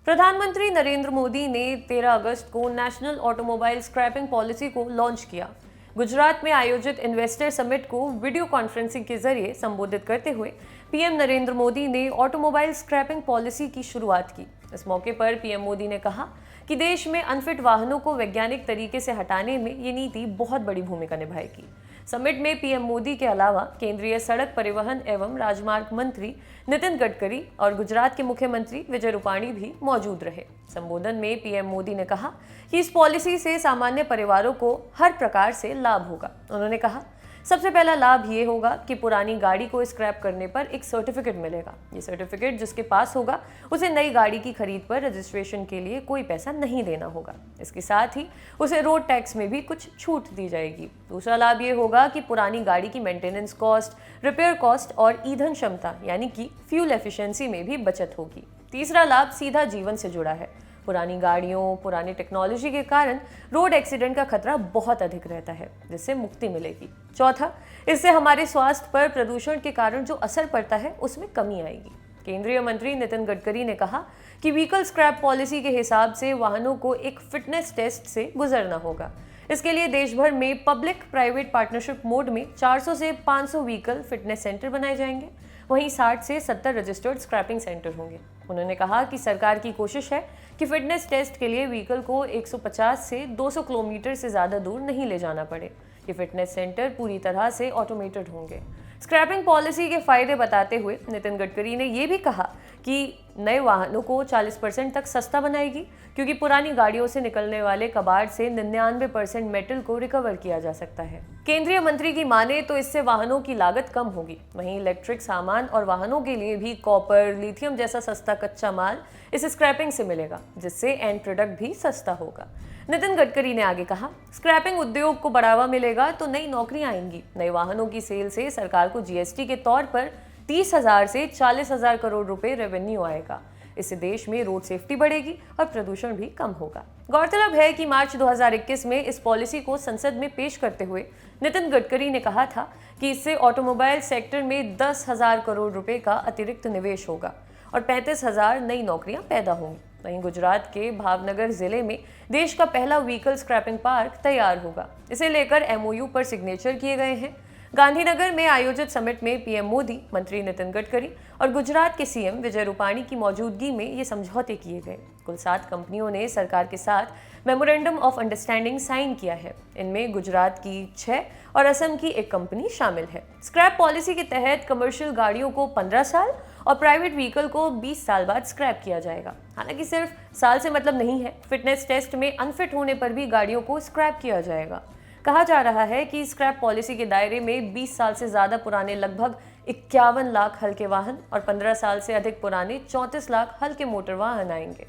प्रधानमंत्री नरेंद्र मोदी ने 13 अगस्त को नेशनल ऑटोमोबाइल स्क्रैपिंग पॉलिसी को लॉन्च किया। गुजरात में आयोजित इन्वेस्टर समिट को वीडियो कॉन्फ्रेंसिंग के जरिए संबोधित करते हुए पीएम नरेंद्र मोदी ने ऑटोमोबाइल स्क्रैपिंग पॉलिसी की शुरुआत की। इस मौके पर पीएम मोदी ने कहा कि देश में अनफिट वाहनों को वैज्ञानिक तरीके से हटाने में ये नीति बहुत बड़ी भूमिका निभाएगी। समिट में पीएम मोदी के अलावा केंद्रीय सड़क परिवहन एवं राजमार्ग मंत्री नितिन गडकरी और गुजरात के मुख्यमंत्री विजय रूपाणी भी मौजूद रहे। संबोधन में पीएम मोदी ने कहा कि इस पॉलिसी से सामान्य परिवारों को हर प्रकार से लाभ होगा। उन्होंने कहा, सबसे पहला लाभ ये होगा कि पुरानी गाड़ी को स्क्रैप करने पर एक सर्टिफिकेट मिलेगा। ये सर्टिफिकेट जिसके पास होगा उसे नई गाड़ी की खरीद पर रजिस्ट्रेशन के लिए कोई पैसा नहीं देना होगा। इसके साथ ही उसे रोड टैक्स में भी कुछ छूट दी जाएगी। दूसरा लाभ ये होगा कि पुरानी गाड़ी की मेंटेनेंस कॉस्ट, रिपेयर कॉस्ट और ईंधन क्षमता यानी कि फ्यूल एफिशिएंसी में भी बचत होगी। तीसरा लाभ सीधा जीवन से जुड़ा है। पुरानी गाड़ियों, पुरानी टेक्नोलॉजी के कारण रोड एक्सीडेंट का खतरा बहुत अधिक रहता है, जिससे मुक्ति मिलेगी। चौथा, इससे हमारे स्वास्थ्य पर प्रदूषण के कारण जो असर पड़ता है उसमें कमी आएगी। केंद्रीय मंत्री नितिन गडकरी ने कहा कि व्हीकल स्क्रैप पॉलिसी के हिसाब से वाहनों को एक फिटनेस टेस्ट से गुजरना होगा। इसके लिए देश भर में पब्लिक प्राइवेट पार्टनरशिप मोड में 400 से 500 व्हीकल फिटनेस सेंटर बनाए जाएंगे। वहीं 60 से 70 रजिस्टर्ड स्क्रैपिंग सेंटर होंगे। उन्होंने कहा कि सरकार की कोशिश है कि फिटनेस टेस्ट के लिए व्हीकल को 150 से 200 किलोमीटर से ज़्यादा दूर नहीं ले जाना पड़े। ये फिटनेस सेंटर पूरी तरह से ऑटोमेटेड होंगे। स्क्रैपिंग पॉलिसी के फायदे बताते हुए नितिन गडकरी ने यह भी कहा कि नए वाहनों को 40% तक सस्ता बनाएगी, क्योंकि पुरानी गाड़ियों से निकलने वाले कबाड़ से 99% मेटल को रिकवर किया जा सकता है। केंद्रीय मंत्री की माने तो इससे वाहनों की लागत कम होगी। वहीं इलेक्ट्रिक सामान और वाहनों के लिए भी कॉपर, लिथियम जैसा सस्ता कच्चा माल इस स्क्रैपिंग से मिलेगा, जिससे एंड प्रोडक्ट भी सस्ता होगा। नितिन गडकरी ने आगे कहा, स्क्रैपिंग उद्योग को बढ़ावा मिलेगा तो नई नौकरियां आएंगी। नए वाहनों की सेल से सरकार को जीएसटी के तौर पर 30,000 से 40,000 करोड़ रुपए रेवेन्यू आएगा। इससे देश में रोड सेफ्टी बढ़ेगी और प्रदूषण भी कम होगा। गौरतलब है कि मार्च 2021 में इस पॉलिसी को संसद में पेश करते हुए नितिन गडकरी ने कहा था कि इससे ऑटोमोबाइल सेक्टर में 10,000 करोड़ रुपए का अतिरिक्त निवेश होगा और 35,000 नई नौकरियां पैदा होंगी। वहीं गुजरात के भावनगर जिले में देश का पहला व्हीकल स्क्रैपिंग पार्क तैयार होगा। इसे लेकर एमओयू पर सिग्नेचर किए गए हैं। गांधीनगर में आयोजित समिट में पीएम मोदी, मंत्री नितिन गडकरी और गुजरात के सीएम विजय रूपाणी की मौजूदगी में ये समझौते किए गए। कुल 7 कंपनियों ने सरकार के साथ मेमोरेंडम ऑफ अंडरस्टैंडिंग साइन किया है। इनमें गुजरात की 6 और असम की 1 कंपनी शामिल है। स्क्रैप पॉलिसी के तहत कमर्शियल गाड़ियों को 15 साल और प्राइवेट व्हीकल को 20 साल बाद स्क्रैप किया जाएगा। हालांकि सिर्फ साल से मतलब नहीं है, फिटनेस टेस्ट में अनफिट होने पर भी गाड़ियों को स्क्रैप किया जाएगा। कहा जा रहा है कि स्क्रैप पॉलिसी के दायरे में 20 साल से ज्यादा पुराने लगभग 51 लाख हल्के वाहन और 15 साल से अधिक पुराने 34 लाख हल्के मोटर वाहन आएंगे।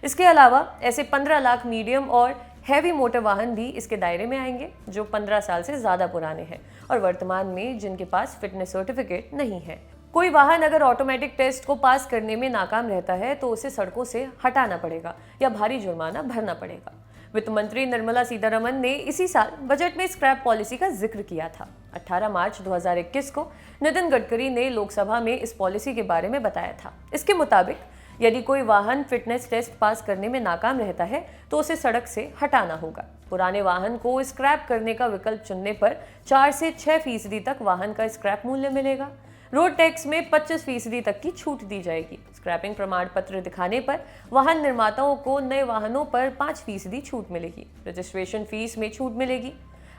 इसके अलावा ऐसे 15 लाख मीडियम और हैवी मोटर वाहन भी इसके दायरे में आएंगे, जो 15 साल से ज्यादा पुराने हैं और वर्तमान में जिनके पास फिटनेस सर्टिफिकेट नहीं है। कोई वाहन अगर ऑटोमेटिक टेस्ट को पास करने में नाकाम रहता है तो उसे सड़कों से हटाना पड़ेगा या भारी जुर्माना भरना पड़ेगा। वित्त मंत्री निर्मला सीतारमण ने इसी साल बजट में स्क्रैप पॉलिसी का जिक्र किया था। 18 मार्च 2021 को नितिन गडकरी ने लोकसभा में इस पॉलिसी के बारे में बताया था। इसके मुताबिक यदि कोई वाहन फिटनेस टेस्ट पास करने में नाकाम रहता है तो उसे सड़क से हटाना होगा। पुराने वाहन को स्क्रैप करने का विकल्प चुनने पर 4 से 6% तक वाहन का स्क्रैप मूल्य मिलेगा। रोड टैक्स में 25% तक की छूट दी जाएगी। स्क्रैपिंग प्रमाण पत्र दिखाने पर वाहन निर्माताओं को नए वाहनों पर 5% छूट मिलेगी। रजिस्ट्रेशन फीस में छूट मिलेगी।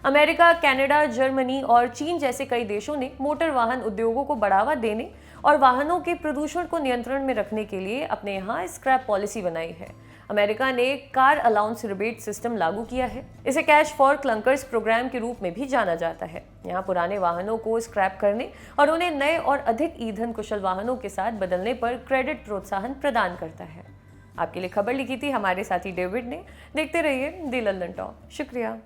अमेरिका, कनाडा, जर्मनी और चीन जैसे कई देशों ने मोटर वाहन उद्योगों को बढ़ावा देने और वाहनों के प्रदूषण को नियंत्रण में रखने के लिए अपने यहाँ स्क्रैप पॉलिसी बनाई है। अमेरिका ने कार अलाउंस रिबेट सिस्टम लागू किया है। इसे कैश फॉर क्लंकर्स प्रोग्राम के रूप में भी जाना जाता है। यहाँ पुराने वाहनों को स्क्रैप करने और उन्हें नए और अधिक ईंधन कुशल वाहनों के साथ बदलने पर क्रेडिट प्रोत्साहन प्रदान करता है। आपके लिए खबर लिखी थी हमारे साथी डेविड ने। देखते रहिए दी लंदन टॉक। शुक्रिया।